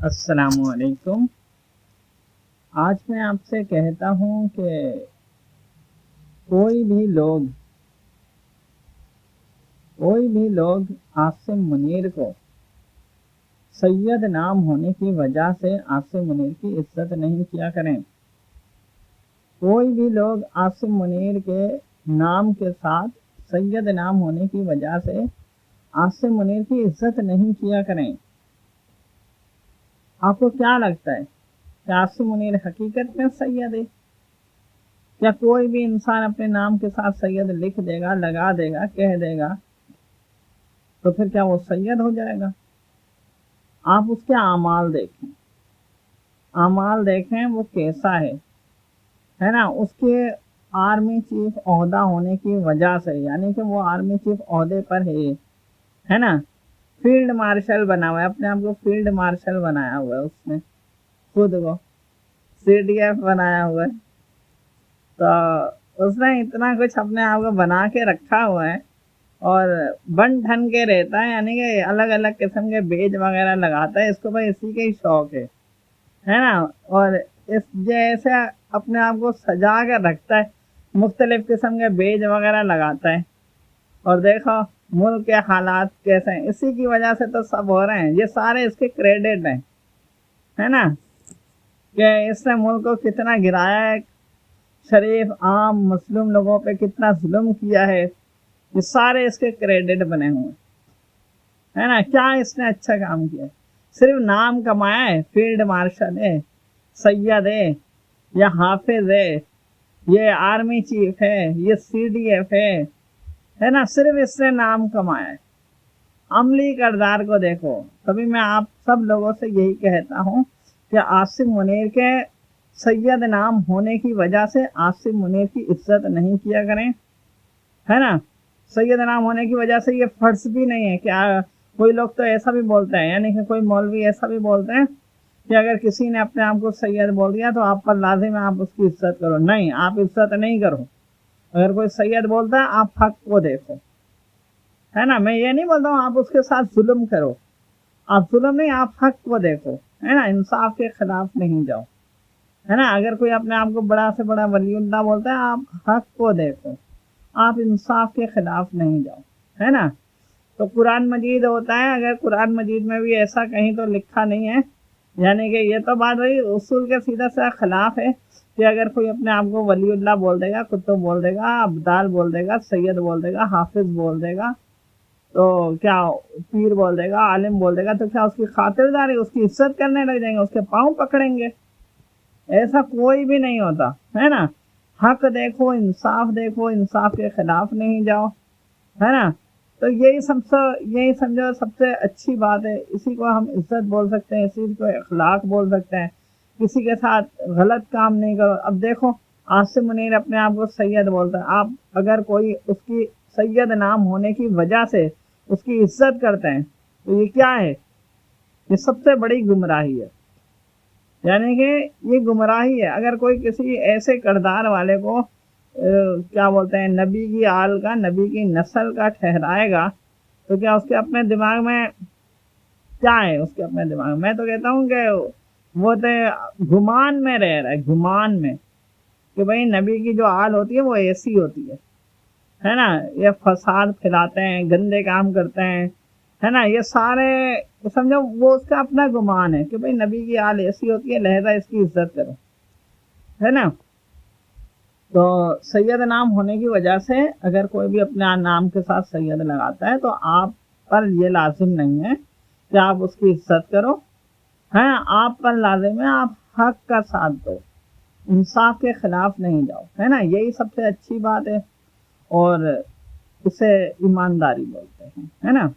السلام علیکم۔ آج میں آپ سے کہتا ہوں کہ کوئی بھی لوگ عاصم منیر کو سید نام ہونے کی وجہ سے عاصم منیر کی عزت نہیں کیا کریں۔ کوئی بھی لوگ عاصم منیر کے نام کے ساتھ سید نام ہونے کی وجہ سے عاصم منیر کی عزت نہیں کیا کریں۔ آپ کو کیا لگتا ہے کہ عاصم منیر حقیقت میں سید ہے؟ کیا کوئی بھی انسان اپنے نام کے ساتھ سید لکھ دے گا، لگا دے گا، کہہ دے گا تو پھر کیا وہ سید ہو جائے گا؟ آپ اس کے اعمال دیکھیں وہ کیسا ہے نا۔ اس کے آرمی چیف عہدہ ہونے کی وجہ سے، یعنی کہ وہ آرمی چیف عہدے پر ہے نا، فیلڈ مارشل بنا ہوا ہے، اپنے آپ کو فیلڈ مارشل بنایا ہوا ہے، اس نے خود کو CDF بنایا ہوا ہے، تو اس نے اتنا کچھ اپنے آپ کو بنا کے رکھا ہوا ہے اور بن ٹھن کے رہتا ہے، یعنی کہ الگ الگ قسم کے بیج وغیرہ لگاتا ہے، اس کو بھائی اسی کا ہی شوق ہے نا۔ اور اس جیسے اپنے آپ کو سجا کے رکھتا ہے، مختلف قسم کے بیج وغیرہ لگاتا ہے، اور دیکھو ملک کے حالات کیسے ہیں، اسی کی وجہ سے تو سب ہو رہے ہیں، یہ سارے اس کے کریڈٹ ہیں، ہے نا، کہ اس نے ملک کو کتنا گرایا ہے، شریف عام مسلم لوگوں پہ کتنا ظلم کیا ہے، یہ سارے اس کے کریڈٹ بنے ہوئے ہے نا۔ کیا اس نے اچھا کام کیا ہے؟ صرف نام کمایا ہے، فیلڈ مارشل ہے، سید ہے، یا حافظ ہے، یہ آرمی چیف ہے، یہ CDF ہے نا، صرف اس نے نام کمایا ہے۔ عملی کردار کو دیکھو۔ تبھی میں آپ سب لوگوں سے یہی کہتا ہوں کہ عاصم منیر کے سید نام ہونے کی وجہ سے عاصم منیر کی عزت نہیں کیا کریں، ہے نا۔ سید نام ہونے کی وجہ سے یہ فرض بھی نہیں ہے کہ کوئی لوگ تو ایسا بھی بولتے ہیں، یعنی کہ کوئی مولوی ایسا بھی بولتے ہیں کہ اگر کسی نے اپنے آپ کو سید بول دیا تو آپ پر لازم ہے آپ اس کی عزت کرو۔ نہیں، آپ عزت نہیں کرو۔ اگر کوئی سید بولتا ہے آپ حق کو دیکھو، ہے نا۔ میں یہ نہیں بولتا ہوں آپ اس کے ساتھ ظلم کرو، آپ ظلم نہیں، آپ حق کو دیکھو، ہے نا، انصاف کے خلاف نہیں جاؤ، ہے نا۔ اگر کوئی اپنے آپ کو بڑا سے بڑا ولی اللہ بولتا ہے آپ حق کو دیکھو، آپ انصاف کے خلاف نہیں جاؤ، ہے نا۔ تو قرآن مجید ہوتا ہے، اگر قرآن مجید میں بھی ایسا کہیں تو لکھا نہیں ہے، یعنی کہ یہ تو بات وہی اصول کے سیدھا سا خلاف ہے کہ اگر کوئی اپنے آپ کو ولی اللہ بول دے گا، کتب بول دے گا، ابدال بول دے گا، سید بول دے گا، حافظ بول دے گا، تو کیا پیر بول دے گا، عالم بول دے گا، تو کیا اس کی خاطرداری، اس کی عزت کرنے لگ جائیں گے، اس کے پاؤں پکڑیں گے؟ ایسا کوئی بھی نہیں ہوتا، ہے نا۔ حق دیکھو، انصاف دیکھو، انصاف کے خلاف نہیں جاؤ، ہے نا۔ تو یہی سمجھو سب سے اچھی بات ہے، اسی کو ہم عزت بول سکتے ہیں، اسی کو اخلاق بول سکتے ہیں۔ کسی کے ساتھ غلط کام نہیں کرو۔ اب دیکھو عاصم منیر اپنے آپ کو سید بولتا ہے، آپ اگر کوئی اس کی سید نام ہونے کی وجہ سے اس کی عزت کرتے ہیں تو یہ کیا ہے؟ یہ سب سے بڑی گمراہی ہے، یعنی کہ یہ گمراہی ہے۔ اگر کوئی کسی ایسے کردار والے کو کیا بولتے ہیں، نبی کی آل کا، نبی کی نسل کا ٹھہرائے گا تو کیا اس کے اپنے دماغ میں کیا ہے؟ اس کے اپنے دماغ میں تو کہتا ہوں کہ وہ تو گمان میں رہ رہا ہے، گمان میں، کہ بھئی نبی کی جو آل ہوتی ہے وہ ایسی ہوتی ہے نا، یہ فساد پھیلاتے ہیں، گندے کام کرتے ہیں، ہے نا، یہ سارے سمجھو وہ اس کا اپنا گمان ہے کہ بھئی نبی کی آل ایسی ہوتی ہے، لہذا اس کی عزت کرو، ہے نا۔ تو سید نام ہونے کی وجہ سے اگر کوئی بھی اپنے نام کے ساتھ سید لگاتا ہے تو آپ پر یہ لازم نہیں ہے کہ آپ اس کی عزت کرو، ہے، آپ پر لازم ہے آپ حق کا ساتھ دو، انصاف کے خلاف نہیں جاؤ، ہے نا۔ یہی سب سے اچھی بات ہے اور اسے ایمانداری بولتے ہیں، ہے نا۔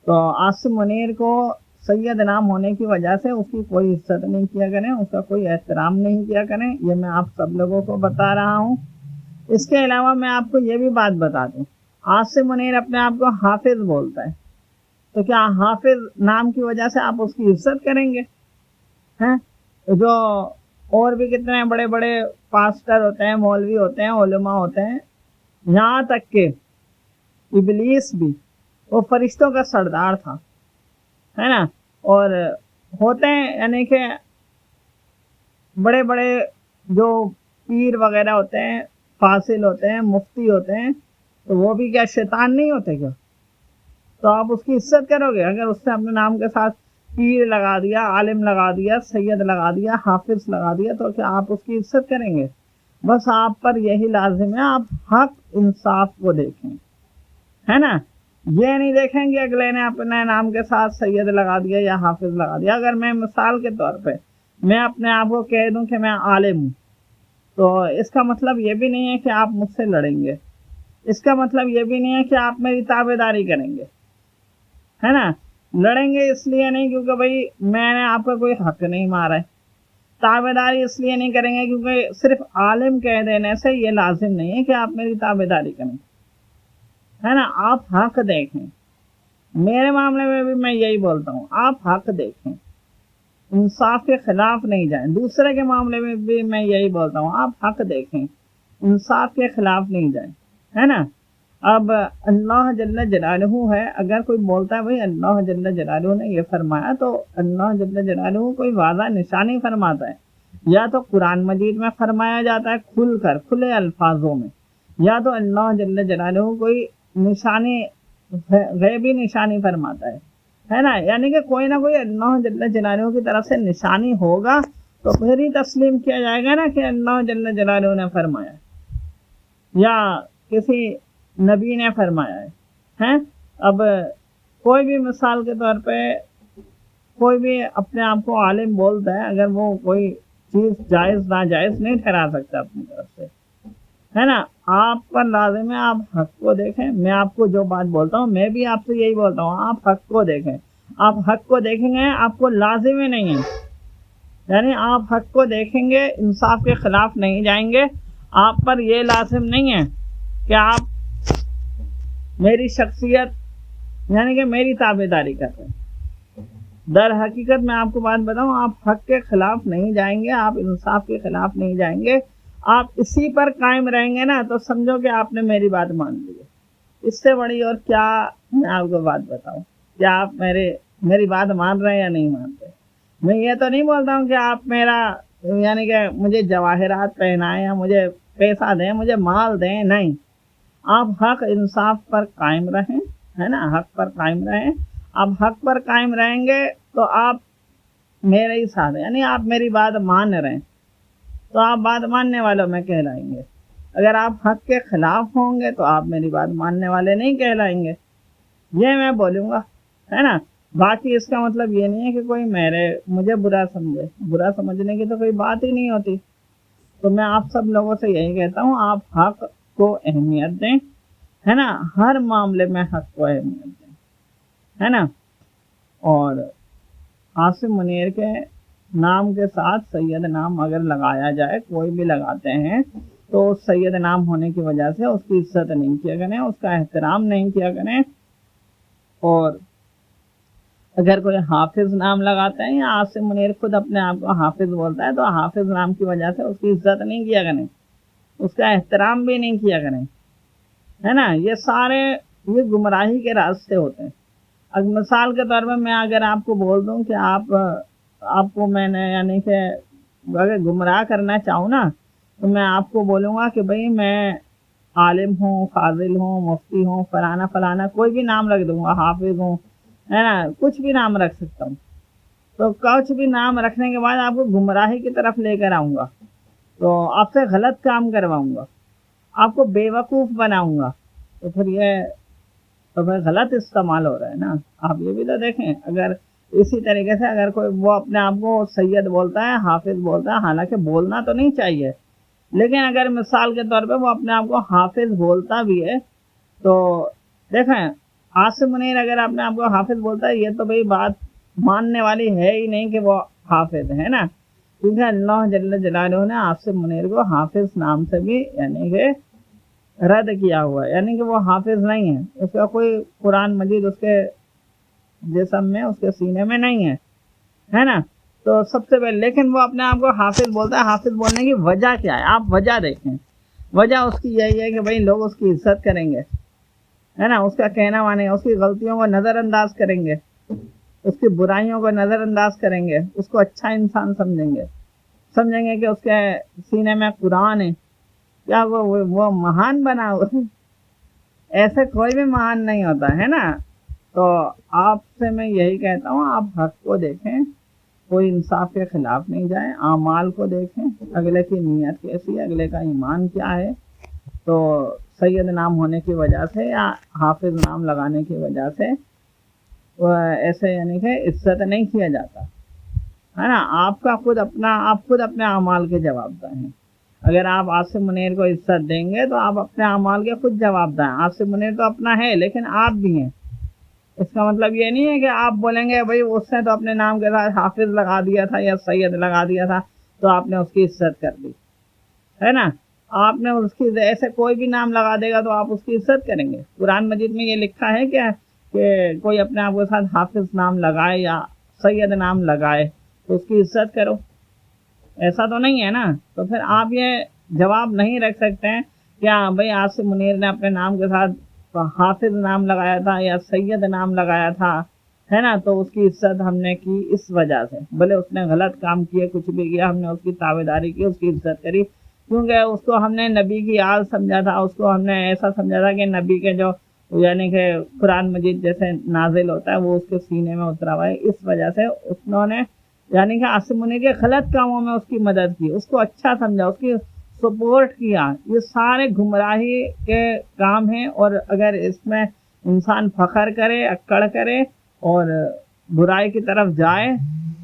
تو عاصم منیر کو سید نام ہونے کی وجہ سے اس کی کوئی عزت نہیں کیا کریں، اس کا کوئی احترام نہیں کیا کریں، یہ میں آپ سب لوگوں کو بتا رہا ہوں۔ اس کے علاوہ میں آپ کو یہ بھی بات بتا دوں، عاصم منیر اپنے آپ کو حافظ بولتا ہے، تو کیا حافظ نام کی وجہ سے آپ اس کی عزت کریں گے؟ ہیں جو اور بھی کتنے بڑے بڑے پاسٹر ہوتے ہیں، مولوی ہوتے ہیں، علماء ہوتے ہیں، یہاں تک کہ ابلیس بھی وہ فرشتوں کا سردار تھا، ہے نا، اور ہوتے ہیں یعنی کہ بڑے بڑے جو پیر وغیرہ ہوتے ہیں، فاصل ہوتے ہیں، مفتی ہوتے ہیں، تو وہ بھی کیا شیطان نہیں ہوتے کیا؟ تو آپ اس کی عزت کرو گے اگر اس نے اپنے نام کے ساتھ پیر لگا دیا، عالم لگا دیا، سید لگا دیا، حافظ لگا دیا، تو کیا آپ اس کی عزت کریں گے؟ بس آپ پر یہی لازم ہے، آپ حق انصاف کو دیکھیں، ہے نا؟ یہ نہیں دیکھیں گے اگلے نے اپنے نام کے ساتھ سید لگا دیا یا حافظ لگا دیا۔ اگر میں مثال کے طور پہ میں اپنے آپ کو کہہ دوں کہ میں عالم ہوں، تو اس کا مطلب یہ بھی نہیں ہے کہ آپ مجھ سے لڑیں گے، اس کا مطلب یہ بھی نہیں ہے کہ آپ میری تابع داری کریں گے، ہے نا؟ لڑیں گے اس لیے نہیں کیونکہ بھائی میں نے آپ کا کوئی حق نہیں مارا ہے، تابع داری اس لیے نہیں کریں گے کیونکہ صرف عالم کہہ دینے سے یہ لازم نہیں ہے کہ آپ میری تابع داری کریں، ہے نا؟ آپ حق دیکھیں، میرے معاملے میں بھی میں یہی بولتا ہوں، آپ حق دیکھیں، انصاف کے خلاف نہیں جائیں۔ دوسرے کے معاملے میں بھی میں یہی بولتا ہوں، آپ حق دیکھیں، انصاف کے خلاف نہیں جائیں، ہے نا؟ اب اللہ جل جلالہ ہے، اگر کوئی بولتا ہے بھائی اللہ جل جلالہ نے یہ فرمایا، تو اللہ جل جلالہ کوئی واضح نشانی فرماتا ہے، یا تو قرآن مجید میں فرمایا جاتا ہے کھل کر کھلے الفاظوں میں، یا تو اللہ جل جلالہ کوئی نشانی غیبی نشانی فرماتا ہے نا؟ یعنی کہ کوئی نہ کوئی اللہ جل جلالہ کی طرف سے نشانی ہوگا تو پھر ہی تسلیم کیا جائے گا نا کہ اللہ جل جلالہ نے فرمایا یا کسی نبی نے فرمایا ہے۔ اب کوئی بھی مثال کے طور پہ کوئی بھی اپنے آپ کو عالم بولتا ہے، اگر وہ کوئی چیز جائز ناجائز نہیں ٹھہرا سکتا اپنی طرف سے، ہے نا؟ آپ پر لازم ہے آپ حق کو دیکھیں۔ میں آپ کو جو بات بولتا ہوں میں بھی آپ سے یہی بولتا ہوں، آپ حق کو دیکھیں۔ آپ حق کو دیکھیں گے آپ کو لازم ہی نہیں ہے، یعنی آپ حق کو دیکھیں گے، انصاف کے خلاف نہیں جائیں گے، آپ پر یہ لازم نہیں ہے کہ آپ میری شخصیت یعنی کہ میری تابع داری کرتے ہیں۔ در حقیقت میں آپ کو بات بتاؤں، آپ حق کے خلاف نہیں جائیں گے، آپ انصاف کے خلاف نہیں جائیں گے، آپ اسی پر قائم رہیں گے نا، تو سمجھو کہ آپ نے میری بات مان لی ہے۔ اس سے بڑی اور کیا میں آپ کو بات بتاؤں؟ کیا آپ میری بات مان رہے ہیں یا نہیں مانتے؟ میں یہ تو نہیں بولتا ہوں کہ آپ میرا یعنی کہ مجھے جواہرات پہنائیں یا مجھے پیسہ دیں، مجھے مال دیں، نہیں۔ آپ حق انصاف پر قائم رہیں، ہے نا؟ حق پر قائم رہیں۔ آپ حق پر قائم رہیں گے تو آپ میرے ہی ساتھ ہیں، یعنی آپ میری بات مان رہے ہیں تو آپ بات ماننے والوں میں کہلائیں گے۔ اگر آپ حق کے خلاف ہوں گے تو آپ میری بات ماننے والے نہیں کہلائیں گے، یہ میں بولوں گا، ہے نا؟ باقی اس کا مطلب یہ نہیں ہے کہ کوئی مجھے برا سمجھے، برا سمجھنے کی تو کوئی بات ہی نہیں ہوتی۔ تو میں آپ سب لوگوں سے یہی کہتا ہوں، آپ حق کو اہمیت دیں، ہے نا؟ ہر معاملے میں حق کو اہمیت دیں، ہے نا؟ اور عاصم منیر کے نام کے ساتھ سید نام اگر لگایا جائے، کوئی بھی لگاتے ہیں، تو سید نام ہونے کی وجہ سے اس کی عزت نہیں کیا کریں، اس کا احترام نہیں کیا کریں۔ اور اگر کوئی حافظ نام لگاتے ہیں یا عاصم منیر خود اپنے آپ کو حافظ بولتا ہے، تو حافظ نام کی وجہ سے اس کی عزت نہیں کیا کریں، اس کا احترام بھی نہیں کیا کریں، ہے نا؟ یہ گمراہی کے راستے ہوتے ہیں۔ اب مثال کے طور پر میں اگر آپ کو بول دوں کہ آپ کو میں نے یعنی کہ اگر گمراہ کرنا چاہوں نا، تو میں آپ کو بولوں گا کہ بھئی میں عالم ہوں، فاضل ہوں، مفتی ہوں، فلانا فلانا، کوئی بھی نام رکھ دوں گا، حافظ ہوں، ہے نا؟ کچھ بھی نام رکھ سکتا ہوں۔ تو کچھ بھی نام رکھنے کے بعد آپ کو گمراہی کی طرف لے کر آؤں گا، تو آپ سے غلط کام کرواؤں گا، آپ کو بے وقوف بناؤں گا، تو پھر غلط استعمال ہو رہا ہے نا۔ آپ یہ بھی تو دیکھیں، اگر اسی طریقے سے اگر کوئی وہ اپنے آپ کو سید بولتا ہے، حافظ بولتا ہے، حالانکہ بولنا تو نہیں چاہیے، لیکن اگر مثال کے طور پہ وہ اپنے آپ کو حافظ بولتا بھی ہے، تو دیکھیں عاصم منیر اگر اپنے آپ کو حافظ بولتا ہے، یہ تو بھئی بات ماننے والی ہے ہی نہیں کہ وہ حافظ ہے نا، کیونکہ اللہ جل جلالہ نے عاصم منیر کو حافظ نام سے بھی یعنی کہ رد کیا ہوا ہے، یعنی کہ وہ حافظ نہیں ہے، اس کا کوئی قرآن مجید اس کے جسم میں، اس کے سینے میں نہیں ہے نا؟ تو سب سے پہلے لیکن وہ اپنے آپ کو حافظ بولتا ہے۔ حافظ بولنے کی وجہ کیا ہے؟ آپ وجہ دیکھیں، وجہ اس کی یہی ہے کہ بھئی لوگ اس کی عزت کریں گے، ہے نا؟ اس کا کہنا مانیں گے، اس کی غلطیوں کو نظر انداز کریں گے، اس کی برائیوں کو نظر انداز کریں گے، اس کو اچھا انسان سمجھیں گے کہ اس کے سینے میں قرآن ہے، کیا وہ مہان بنا ہوا ہے؟ ایسے کوئی بھی مہان نہیں ہوتا ہے نا. تو آپ سے میں یہی کہتا ہوں، آپ حق کو دیکھیں، کوئی انصاف کے خلاف نہیں جائیں، اعمال کو دیکھیں، اگلے کی نیت کیسی ہے، اگلے کا ایمان کیا ہے. تو سید نام ہونے کی وجہ سے یا حافظ نام لگانے کی وجہ سے ایسے یعنی کہ عزت نہیں کیا جاتا ہے نا. آپ خود اپنے اعمال کے جواب دہ ہیں. اگر آپ عاصم منیر کو عزت دیں گے تو آپ اپنے اعمال کے خود جواب دہ ہیں. عاصم منیر تو اپنا ہے لیکن آپ بھی ہیں. اس کا مطلب یہ نہیں ہے کہ آپ بولیں گے بھائی اس نے تو اپنے نام کے ساتھ حافظ لگا دیا تھا یا سید لگا دیا تھا تو آپ نے اس کی عزت کر دی ہے نا. آپ نے اس کی ایسے کوئی بھی نام لگا دے گا تو آپ اس کی عزت کریں گے. قرآن مجید میں یہ لکھا ہے کیا کہ کوئی اپنے آپ کے ساتھ حافظ نام لگائے یا سید نام لگائے تو اس کی عزت کرو؟ ایسا تو نہیں ہے نا. تو پھر آپ یہ جواب نہیں رکھ سکتے ہیں کیا بھائی عاصم منیر نے اپنے نام کے ساتھ حافظ نام لگایا تھا یا سید نام لگایا تھا ہے نا، تو اس کی عزت ہم نے کی اس وجہ سے، بھلے اس نے غلط کام کیے، کچھ بھی کیا، ہم نے اس کی تابعداری کی، اس کی عزت کری، کیونکہ اس کو ہم نے نبی کی آل سمجھا تھا، اس کو ہم نے ایسا سمجھا تھا کہ نبی کے جو یعنی کہ قرآن مجید جیسے نازل ہوتا ہے وہ اس کے سینے میں اترا ہوا ہے. اس وجہ سے انہوں نے یعنی کہ عاصم منیر کے غلط کاموں میں اس کی مدد کی، اس کو اچھا سمجھا، اس کی سپورٹ کیا. یہ سارے گمراہی کے کام ہیں. اور اگر اس میں انسان فخر کرے، اکڑ کرے اور برائی کی طرف جائے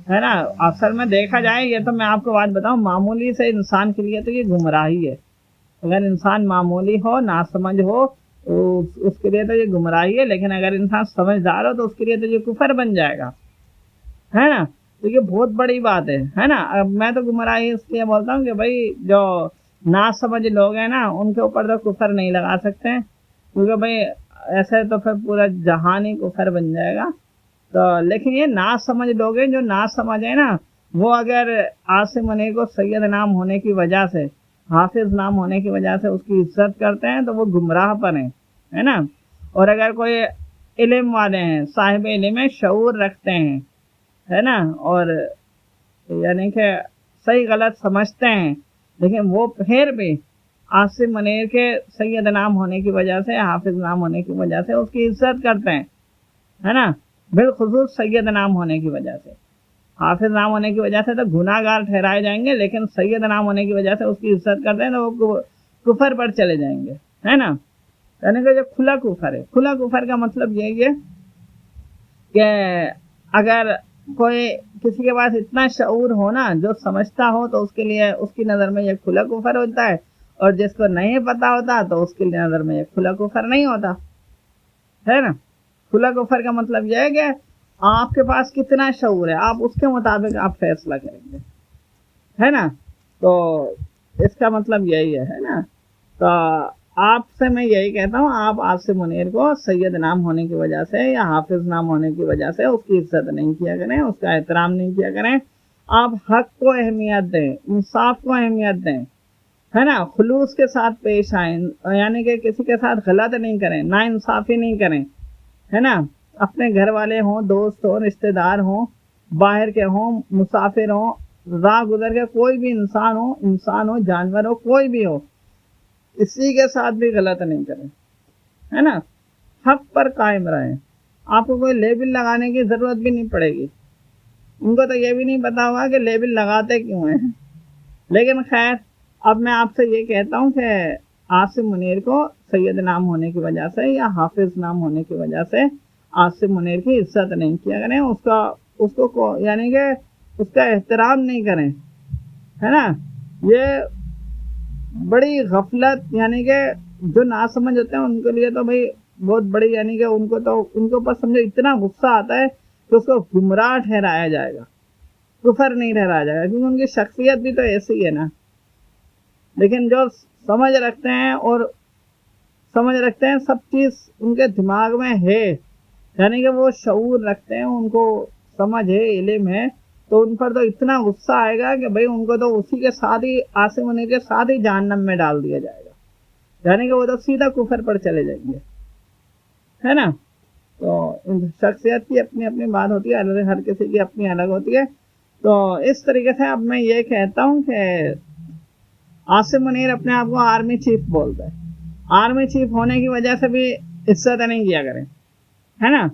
ہے نا، اصل میں دیکھا جائے یہ تو میں آپ کو بات بتاؤں، معمولی سے انسان کے لیے تو یہ گمراہی ہے. اگر انسان معمولی ہو، ناسمجھ ہو، اس کے لیے تو یہ گمراہی ہے. لیکن اگر انسان سمجھدار ہو تو اس کے لیے تو یہ کفر بن جائے گا ہے نا. تو یہ بہت بڑی بات ہے نا. اب میں تو گمراہی اس لیے بولتا ہوں کہ بھائی جو ناسمجھ لوگ ہیں نا ان کے اوپر تو کفر نہیں لگا سکتے، کیونکہ بھائی ایسے تو پھر پورا جہان ہی کفر بن جائے گا. تو لیکن یہ ناسمجھ لوگ ہیں، جو ناسمجھ ہیں نا، وہ اگر عاصم منیر کو سید نام ہونے کی وجہ سے، حافظ نام ہونے کی وجہ سے اس کی عزت کرتے ہیں تو وہ گمراہ پر ہیں ہے نا. اور اگر کوئی علم والے ہیں، صاحب علم ہیں، شعور رکھتے ہیں ہے نا، اور یعنی کہ صحیح غلط سمجھتے ہیں، لیکن وہ پھر بھی عاصم منیر کے سید نام ہونے کی وجہ سے، حافظ نام ہونے کی وجہ سے اس کی عزت کرتے ہیں ہے نا. بالخصوص سید نام ہونے کی وجہ سے. حافظ نام ہونے کی وجہ سے تو گناہ گار ٹھہرائے جائیں گے، لیکن سید نام ہونے کی وجہ سے اس کی عزت کرتے ہیں تو وہ کفر پر چلے جائیں گے ہے نا. یعنی کہ جو کھلا کفر ہے، کھلا کفر کا مطلب یہی ہے کہ اگر کوئی کسی کے پاس اتنا شعور ہو نا، جو سمجھتا ہو، تو اس کے لیے اس کی نظر میں یہ کھلا کفر ہوتا ہے، اور جس کو نہیں پتا ہوتا تو اس کی نظر میں یہ کھلا کفر نہیں ہوتا ہے نا. کھلا کفر کا مطلب یہ ہے کہ آپ کے پاس کتنا شعور ہے، آپ اس کے مطابق آپ فیصلہ کریں گے ہے نا. تو اس کا مطلب یہی ہے نا. تو آپ سے میں یہی کہتا ہوں، آپ عاصم منیر کو سید نام ہونے کی وجہ سے یا حافظ نام ہونے کی وجہ سے اس کی عزت نہیں کیا کریں، اس کا احترام نہیں کیا کریں. آپ حق کو اہمیت دیں، انصاف کو اہمیت دیں ہے نا. خلوص کے ساتھ پیش آئیں، یعنی کہ کسی کے ساتھ غلط نہیں کریں، نا انصافی نہیں کریں ہے نا. اپنے گھر والے ہوں، دوست ہوں، رشتہ دار ہوں، باہر کے ہوں، مسافر ہوں، راہ گزر کے کوئی بھی انسان ہو، جانور ہو، کوئی بھی ہو، اسی کے ساتھ بھی غلط نہیں کریں ہے نا. حق پر قائم رہیں. آپ کو کوئی لیبل لگانے کی ضرورت بھی نہیں پڑے گی. ان کو تو یہ بھی نہیں پتا ہوگا کہ لیبل لگاتے کیوں ہیں. لیکن خیر، اب میں آپ سے یہ کہتا ہوں کہ عاصم منیر کو سید نام ہونے کی وجہ سے یا حافظ نام ہونے کی وجہ سے عاصم منیر کی عزت نہیں کیا کریں، اس کو یعنی کہ اس کا احترام نہیں کریں ہے نا. یہ بڑی غفلت، یعنی کہ جو ناسمجھ ہوتے ہیں ان کے لیے تو بھائی بہت بڑی، یعنی کہ ان کے اوپر سمجھو اتنا غصہ آتا ہے کہ اس کو گمراہ ٹھہرایا جائے گا، کفر نہیں ٹھہرایا جائے گا، کیونکہ ان کی شخصیت بھی تو ایسی ہے نا. لیکن جو سمجھ رکھتے ہیں سب چیز ان کے دماغ میں ہے، یعنی کہ وہ شعور رکھتے ہیں، ان کو سمجھ ہے، علم ہے، تو ان پر تو اتنا غصہ آئے گا کہ بھائی ان کو تو اسی کے ساتھ ہی، عاصم منیر کے ساتھ ہی جہنم میں ڈال دیا جائے گا، یعنی کہ وہ تو سیدھا کفر پر چلے جائیں گے ہے نا. تو شخصیت کی اپنی اپنی بات ہوتی ہے، ہر کسی کی اپنی الگ ہوتی ہے. تو اس طریقے سے اب میں یہ کہتا ہوں کہ عاصم منیر اپنے آپ کو آرمی چیف بولتا ہے. آرمی چیف ہونے کی وجہ سے بھی عزت نہیں کیا کریں، ہے نا.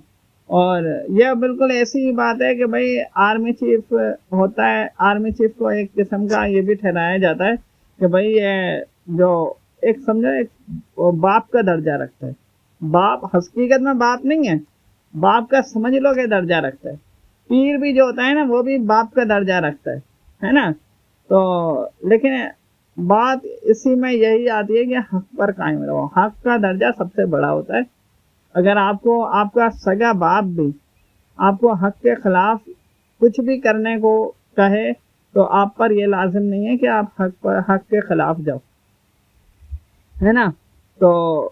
اور یہ بالکل ایسی بات ہے کہ بھائی آرمی چیف ہوتا ہے، آرمی چیف کو ایک قسم کا یہ بھی ٹھہرایا جاتا ہے کہ بھائی یہ جو ایک سمجھو ایک باپ کا درجہ رکھتا ہے. باپ حقیقت میں باپ نہیں ہے، باپ کا سمجھ لو کہ درجہ رکھتا ہے. پیر بھی جو ہوتا ہے نا وہ بھی باپ کا درجہ رکھتا ہے نا. تو لیکن بات اسی میں یہی آتی ہے کہ حق پر قائم رہو. حق کا درجہ سب سے بڑا ہوتا ہے. اگر آپ کو آپ کا سگا باپ بھی آپ کو حق کے خلاف کچھ بھی کرنے کو کہے تو آپ پر یہ لازم نہیں ہے کہ آپ حق کے خلاف جاؤ، ہے نا. تو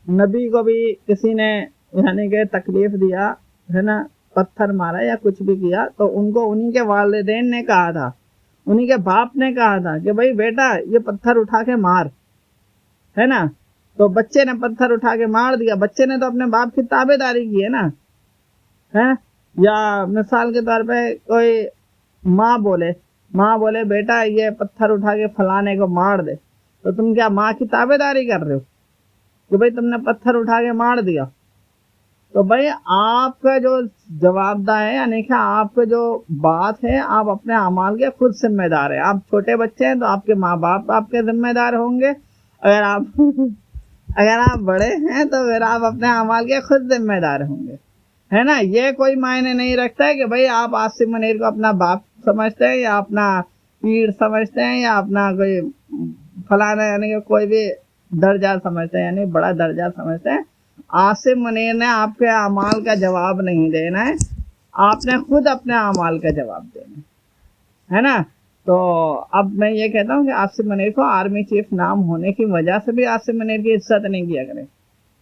نبی کو بھی کسی نے یعنی کہ تکلیف دیا، ہے نا، پتھر مارا یا کچھ بھی کیا، تو ان کو انہی کے والدین نے کہا تھا، انہی کے باپ نے کہا تھا کہ بھائی بیٹا یہ پتھر اٹھا کے مار، ہے نا. تو بچے نے پتھر اٹھا کے مار دیا، بچے نے تو اپنے باپ کی تابع داری کی ہے نا. یا مثال کے طور پہ کوئی ماں بولے بیٹا یہ پتھر اٹھا کے فلانے کو مار دے، تو تم کیا ماں کی تابع داری کر رہے ہو کہ بھائی تم نے پتھر اٹھا کے مار دیا؟ تو بھائی آپ کا جو جواب دہ ہے، یعنی کہ آپ کا جو بات ہے، آپ اپنے اعمال کے خود ذمہ دار ہیں. آپ چھوٹے بچے ہیں تو آپ کے ماں باپ آپ کے ذمہ دار ہوں گے. اگر آپ بڑے ہیں تو پھر آپ اپنے اعمال کے خود ذمہ دار ہوں گے، ہے نا. یہ کوئی معنی نہیں رکھتا ہے کہ بھائی آپ عاصم منیر کو اپنا باپ سمجھتے ہیں یا اپنا پیر سمجھتے ہیں یا اپنا کوئی فلانا یعنی کہ کوئی بھی درجہ سمجھتے ہیں، یعنی بڑا درجہ سمجھتے ہیں. عاصم منیر نے آپ کے اعمال کا جواب نہیں دینا ہے، آپ نے خود اپنے اعمال کا جواب دینا ہے نا. تو اب میں یہ کہتا ہوں کہ عاصم منیر کو آرمی چیف نام ہونے کی وجہ سے بھی عاصم منیر کی عزت نہیں کیا کریں،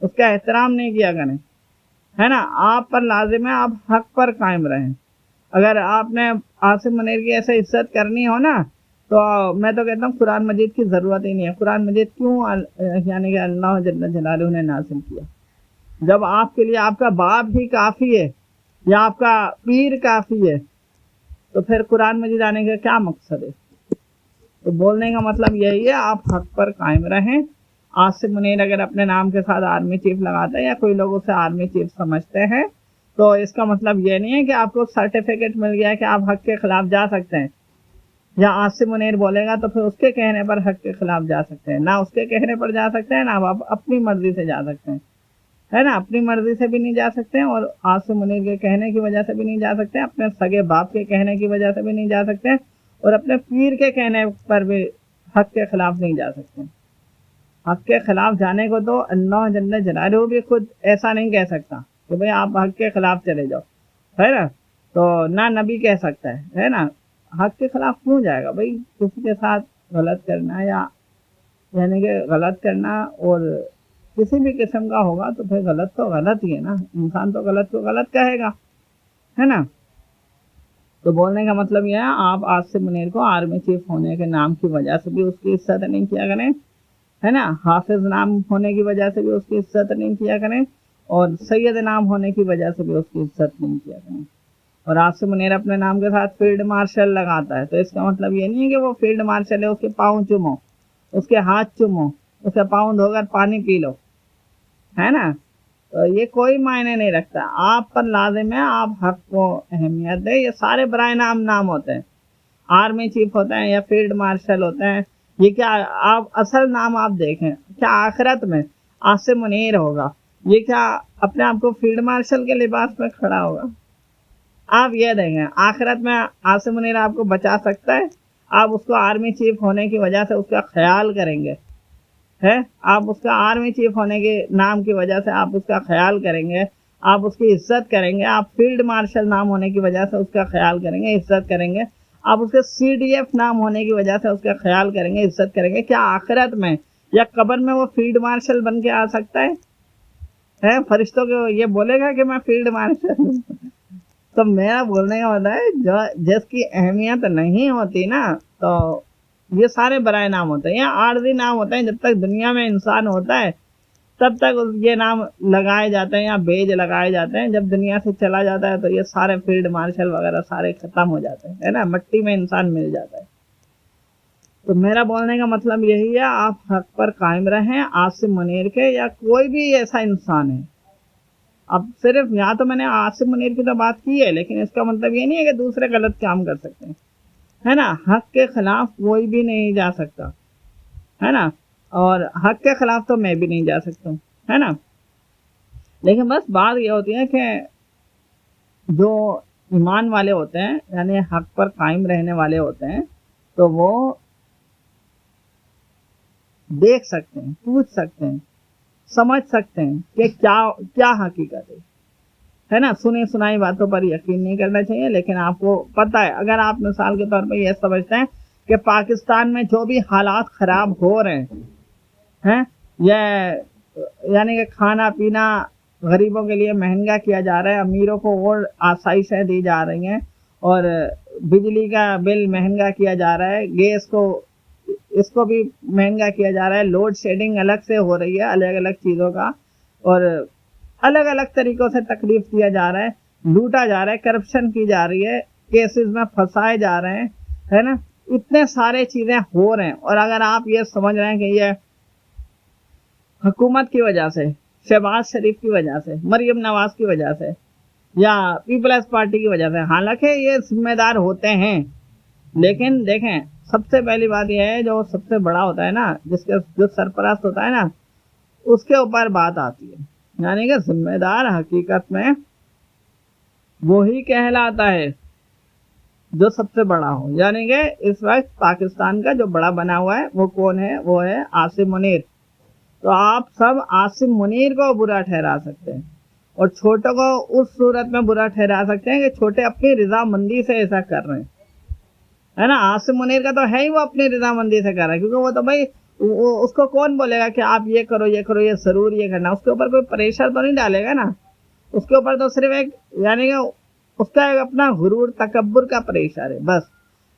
اس کا احترام نہیں کیا کریں، ہے نا. آپ پر لازم ہے آپ حق پر قائم رہیں. اگر آپ نے عاصم منیر کی ایسے عزت کرنی ہو نا تو میں تو کہتا ہوں قرآن مجید کی ضرورت ہی نہیں ہے. قرآن مجید کیوں یعنی کہ اللہ جل جلالہ نے نازل کیا؟ جب آپ کے لیے آپ کا باپ ہی کافی ہے یا آپ کا پیر کافی ہے تو پھر قرآن مجید آنے کا کیا مقصد ہے؟ تو بولنے کا مطلب یہی ہے آپ حق پر قائم رہیں. عاصم منیر اگر اپنے نام کے ساتھ آرمی چیف لگاتا ہے یا کوئی لوگ اسے آرمی چیف سمجھتے ہیں تو اس کا مطلب یہ نہیں ہے کہ آپ کو سرٹیفکیٹ مل گیا ہے کہ آپ حق کے خلاف جا سکتے ہیں. یا عاصم منیر بولے گا تو پھر اس کے کہنے پر حق کے خلاف جا سکتے ہیں، نہ اس کے کہنے پر جا سکتے ہیں، نہ آپ اپنی مرضی سے جا سکتے ہیں، ہے نا. اپنی مرضی سے بھی نہیں جا سکتے اور عاصم منیر کے کہنے کی وجہ سے بھی نہیں جا سکتے، اپنے سگے باپ کے کہنے کی وجہ سے بھی نہیں جا سکتے اور اپنے پیر کے کہنے پر بھی حق کے خلاف نہیں جا سکتے. حق کے خلاف جانے کو تو اللہ جل جلالہ بھی خود ایسا نہیں کہہ سکتا کہ بھئی آپ حق کے خلاف چلے جاؤ، ہے نا. تو نہ نبی کہہ سکتا ہے نا. حق کے خلاف کیوں جائے گا بھئی؟ کسی کے ساتھ غلط کرنا یا یعنی کہ غلط کرنا اور کسی بھی قسم کا ہوگا تو پھر غلط تو غلط ہی ہے نا. انسان تو غلط کو غلط کہے گا، ہے نا. تو بولنے کا مطلب یہ ہے آپ عاصم منیر کو آرمی چیف ہونے کے نام کی وجہ سے بھی اس کی عزت نہیں کیا کریں، ہے نا. حافظ نام ہونے کی وجہ سے بھی اس کی عزت نہیں کیا کریں اور سید نام ہونے کی وجہ سے بھی اس کی عزت نہیں کیا کریں. اور عاصم منیر اپنے نام کے ساتھ فیلڈ مارشل لگاتا ہے تو اس کا مطلب یہ نہیں ہے کہ وہ فیلڈ مارشل ہے اس کے پاؤں چومو، اس کے ہاتھ چومو، اس کے پاؤں دھو کر پانی پی لو، ہے نا. تو یہ کوئی معنی نہیں رکھتا. آپ پر لازم ہے آپ حق کو اہمیت دیں. یہ سارے برائے نام ہوتے ہیں، آرمی چیف ہوتے ہیں یا فیلڈ مارشل ہوتے ہیں. یہ کیا آپ اصل نام آپ دیکھیں، کیا آخرت میں عاصم منیر ہوگا یہ کیا اپنے آپ کو فیلڈ مارشل کے لباس میں کھڑا ہوگا؟ آپ یہ دیکھیں آخرت میں عاصم منیر آپ کو بچا سکتا ہے؟ آپ اس کو آرمی چیف ہونے کی وجہ سے اس کا خیال کریں گے، ہے. آپ اس کا آرمی چیف ہونے کے نام کی وجہ سے آپ اس کا خیال کریں گے، آپ اس کی عزت کریں گے. آپ فیلڈ مارشل نام ہونے کی وجہ سے اس کا خیال کریں گے، عزت کریں گے. آپ اس کے CDF نام ہونے کی وجہ سے اس کا خیال کریں گے، عزت کریں گے. کیا آخرت میں یا قبر میں وہ فیلڈ مارشل بن کے آ سکتا ہے؟ فرشتوں کو یہ بولے گا کہ میں فیلڈ مارشل ہوں؟ تو میرا بولنے کا مطلب ہے جو جس کی اہمیت نہیں ہوتی نا تو یہ سارے برائے نام ہوتے ہیں یا عارضی نام ہوتے ہیں. جب تک دنیا میں انسان ہوتا ہے تب تک یہ نام لگائے جاتے ہیں یا بیج لگائے جاتے ہیں. جب دنیا سے چلا جاتا ہے تو یہ سارے فیلڈ مارشل وغیرہ سارے ختم ہو جاتے ہیں, ہے نا, مٹی میں انسان مل جاتا ہے. تو میرا بولنے کا مطلب یہی ہے, آپ حق پر قائم رہیں. عاصم منیر کے یا کوئی بھی ایسا انسان ہے, اب صرف یہاں تو میں نے عاصم منیر کی تو بات کی ہے, لیکن اس کا مطلب یہ نہیں ہے کہ دوسرے غلط کام کر سکتے ہیں, ہے نا. حق کے خلاف کوئی بھی نہیں جا سکتا, ہے نا, اور حق کے خلاف تو میں بھی نہیں جا سکتا ہوں, ہے نا. لیکن بس بات یہ ہوتی ہے کہ جو ایمان والے ہوتے ہیں, یعنی حق پر قائم رہنے والے ہوتے ہیں, تو وہ دیکھ سکتے ہیں, پوچھ سکتے ہیں, سمجھ سکتے ہیں کہ کیا حقیقت ہے نا. سنی سنائی باتوں پر یقین نہیں کرنا چاہیے. لیکن آپ کو پتہ ہے, اگر آپ مثال کے طور پہ یہ سمجھتے ہیں کہ پاکستان میں جو بھی حالات خراب ہو رہے ہیں, یعنی کہ کھانا پینا غریبوں کے لیے مہنگا کیا جا رہا ہے, امیروں کو اور آسائشیں دی جا رہی ہیں, اور بجلی کا بل مہنگا کیا جا رہا ہے, گیس کو اس کو بھی مہنگا کیا جا رہا ہے, لوڈ شیڈنگ الگ سے ہو رہی ہے, الگ الگ چیزوں کا, اور الگ الگ طریقوں سے تکلیف دیا جا رہا ہے, لوٹا جا رہا ہے, کرپشن کی جا رہی ہے, کیسز میں پھنسائے جا رہے ہیں, ہے نا. اتنے سارے چیزیں ہو رہے ہیں, اور اگر آپ یہ سمجھ رہے ہیں کہ یہ حکومت کی وجہ سے, شہباز شریف کی وجہ سے, مریم نواز کی وجہ سے, یا پیپلز پارٹی کی وجہ سے, حالانکہ یہ ذمہ دار ہوتے ہیں, لیکن دیکھیں سب سے پہلی بات یہ ہے, جو سب سے بڑا ہوتا ہے نا, جو سرپرست ہوتا ہے نا, اس کے اوپر بات آتی ہے. یعنی کہ ذمہ دار حقیقت میں وہی کہلاتا ہے جو سب سے بڑا ہو. یعنی کہ اس وقت پاکستان کا جو بڑا بنا ہوا ہے وہ کون ہے؟ وہ ہے عاصم منیر. تو آپ سب عاصم منیر کو برا ٹھہرا سکتے ہیں, اور چھوٹوں کو اس صورت میں برا ٹھہرا سکتے ہیں کہ چھوٹے اپنی رضامندی سے ایسا کر رہے ہیں, ہے نا. عاصم منیر کا تو ہے ہی وہ اپنی رضامندی سے کر رہا ہے, کیونکہ وہ تو بھائی اس کو کون بولے گا کہ آپ یہ کرو یہ کرو, یہ ضرور یہ کرنا, اس کے اوپر کوئی پریشر تو نہیں ڈالے گا نا. اس کے اوپر تو صرف ایک, یعنی کہ اس کا ایک اپنا غرور تکبر کا پریشر ہے بس.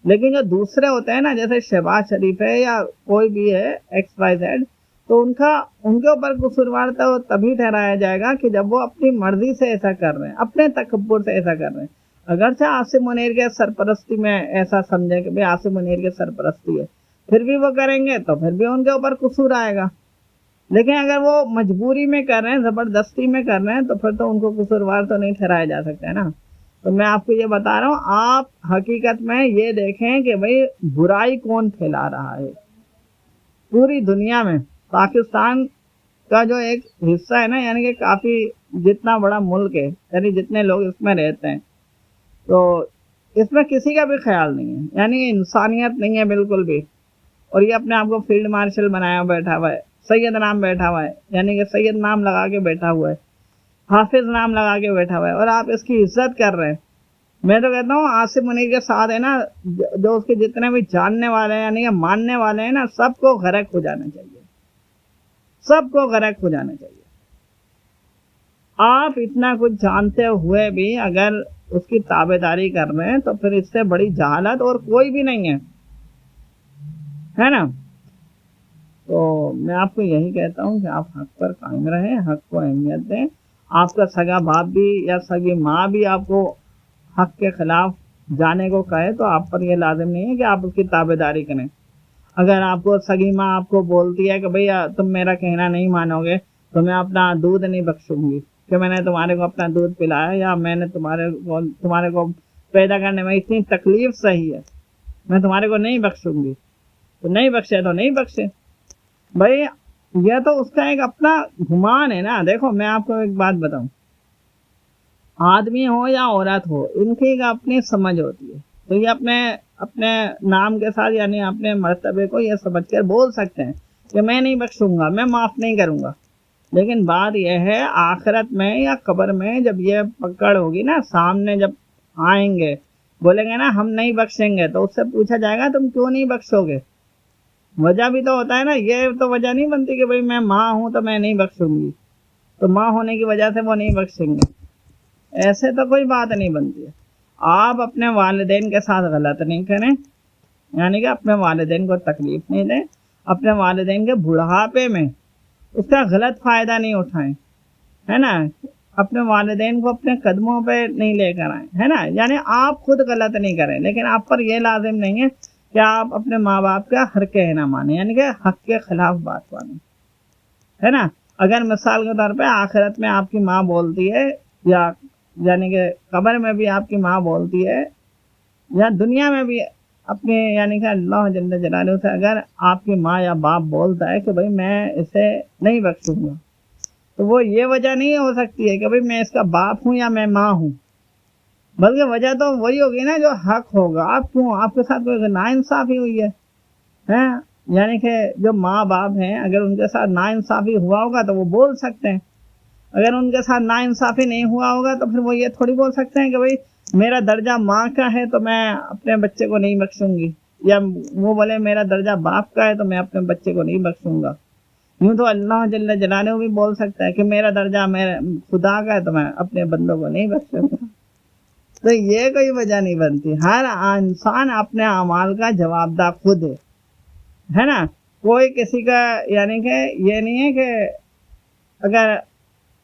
لیکن جو دوسرے ہوتے ہیں نا, جیسے شہباز شریف ہے یا کوئی بھی ہے ایکس وائی زیڈ, تو ان کے اوپر قصوروار تو تبھی ٹھہرایا جائے گا کہ جب وہ اپنی مرضی سے ایسا کر رہے ہیں, اپنے تکبر سے ایسا کر رہے ہیں. اگرچہ عاصم منیر کے سرپرستی میں ایسا سمجھے کہ عاصم منیر کے سرپرستی ہے, پھر بھی وہ کریں گے تو پھر بھی ان کے اوپر قصور آئے گا. لیکن اگر وہ مجبوری میں کر رہے ہیں, زبردستی میں کر رہے ہیں, تو پھر تو ان کو قصوروار تو نہیں ٹھہرایا جا سکتا ہے نا. تو میں آپ کو یہ بتا رہا ہوں, آپ حقیقت میں یہ دیکھیں کہ بھئی برائی کون پھیلا رہا ہے پوری دنیا میں. پاکستان کا جو ایک حصہ ہے نا, یعنی کہ کافی جتنا بڑا ملک ہے, یعنی جتنے لوگ اس میں رہتے ہیں, تو اس میں کسی کا بھی خیال نہیں ہے, یعنی انسانیت نہیں ہے بالکل بھی. اور یہ اپنے آپ کو فیلڈ مارشل بنایا بیٹھا ہوا ہے, سید نام بیٹھا ہوا ہے, یعنی کہ سید نام لگا کے بیٹھا ہوا ہے, حافظ نام لگا کے بیٹھا ہوا ہے, اور آپ اس کی عزت کر رہے ہیں. میں تو کہتا ہوں عاصم منیر کے ساتھ ہے نا, جو اس کے جتنے بھی جاننے والے ہیں یعنی کہ ماننے والے ہیں نا, سب کو غرق ہو جانا چاہیے, سب کو غرق ہو جانا چاہیے. آپ اتنا کچھ جانتے ہوئے بھی اگر اس کی تابع داری کر رہے ہیں, تو پھر اس سے بڑی جہالت اور کوئی بھی نہیں ہے نا. تو میں آپ کو یہی کہتا ہوں کہ آپ حق پر قائم رہیں, حق کو اہمیت دیں. آپ کا سگا باپ بھی یا سگی ماں بھی آپ کو حق کے خلاف جانے کو کہے, تو آپ پر یہ لازم نہیں ہے کہ آپ اس کی تابع داری کریں. اگر آپ کو سگی ماں آپ کو بولتی ہے کہ بھیا تم میرا کہنا نہیں مانو گے, تو میں اپنا دودھ نہیں بخشوں گی کہ میں نے تمہارے کو اپنا دودھ پلایا, یا میں نے تمہارے کو پیدا کرنے میں اتنی تکلیف سہی ہے, میں تمہارے کو نہیں بخشوں گی. تو نہیں بخشے تو نہیں بخشے بھائی, یہ تو اس کا ایک اپنا گمان ہے نا. دیکھو میں آپ کو ایک بات بتاؤں, آدمی ہو یا عورت ہو, ان کی ایک اپنی سمجھ ہوتی ہے. تو یہ اپنے نام کے ساتھ یعنی اپنے مرتبے کو یہ سمجھ کر بول سکتے ہیں کہ میں نہیں بخشوں گا, میں معاف نہیں کروں گا. لیکن بات یہ ہے, آخرت میں یا قبر میں جب یہ پکڑ ہوگی نا, سامنے جب آئیں گے, بولیں گے نا ہم نہیں بخشیں گے, تو اس سے پوچھا جائے گا تم کیوں نہیں بخشو گے. وجہ بھی تو ہوتا ہے نا, یہ تو وجہ نہیں بنتی کہ بھئی میں ماں ہوں تو میں نہیں بخشوں گی, تو ماں ہونے کی وجہ سے وہ نہیں بخشیں گے. ایسے تو کوئی بات نہیں بنتی ہے. آپ اپنے والدین کے ساتھ غلط نہیں کریں, یعنی کہ اپنے والدین کو تکلیف نہیں دیں. اپنے والدین کے بڑھاپے میں اس کا غلط فائدہ نہیں اٹھائیں، ہے نا، اپنے والدین کو اپنے قدموں پہ نہیں لے کر آئیں، ہے نا، یعنی آپ خود غلط نہیں کریں لیکن آپ پر یہ لازم نہیں ہے کہ آپ اپنے ماں باپ کا ہر کہنا مانیں، یعنی کہ حق کے خلاف بات مانیں، ہے نا۔ اگر مثال کے طور پہ آخرت میں آپ کی ماں بولتی ہے، یا یعنی کہ قبر میں بھی آپ کی ماں بولتی ہے، یا دنیا میں بھی اپنے یعنی کہ اللہ جل جلالہ سے اگر آپ کی ماں یا باپ بولتا ہے کہ بھائی میں اسے نہیں بخشوں گا، تو وہ یہ وجہ نہیں ہو سکتی ہے کہ بھائی میں اس کا باپ ہوں یا میں ماں ہوں، بلکہ وجہ تو وہی ہوگی نا جو حق ہوگا۔ آپ کیوں، آپ کے ساتھ کوئی ناانصافی ہوئی ہے، ہیں، یعنی کہ جو ماں باپ ہیں اگر ان کے ساتھ ناانصافی ہوا ہوگا تو وہ بول سکتے ہیں، اگر ان کے ساتھ ناانصافی نہیں ہوا ہوگا تو پھر وہ یہ تھوڑی بول سکتے ہیں کہ بھائی میرا درجہ ماں کا ہے تو میں اپنے بچے کو نہیں بخشوں گی، یا وہ بولے میرا درجہ باپ کا ہے تو میں اپنے بچے کو نہیں بخشوں گا۔ یوں تو اللہ جل جلالہ بھی بول سکتا ہے کہ میرا درجہ میرے خدا کا ہے تو میں اپنے بندوں کو نہیں بخشوں گا۔ تو یہ کوئی وجہ نہیں بنتی، ہر انسان اپنے اعمال کا جواب دہ خود ہے نا، کوئی کسی کا یعنی کہ یہ نہیں ہے کہ اگر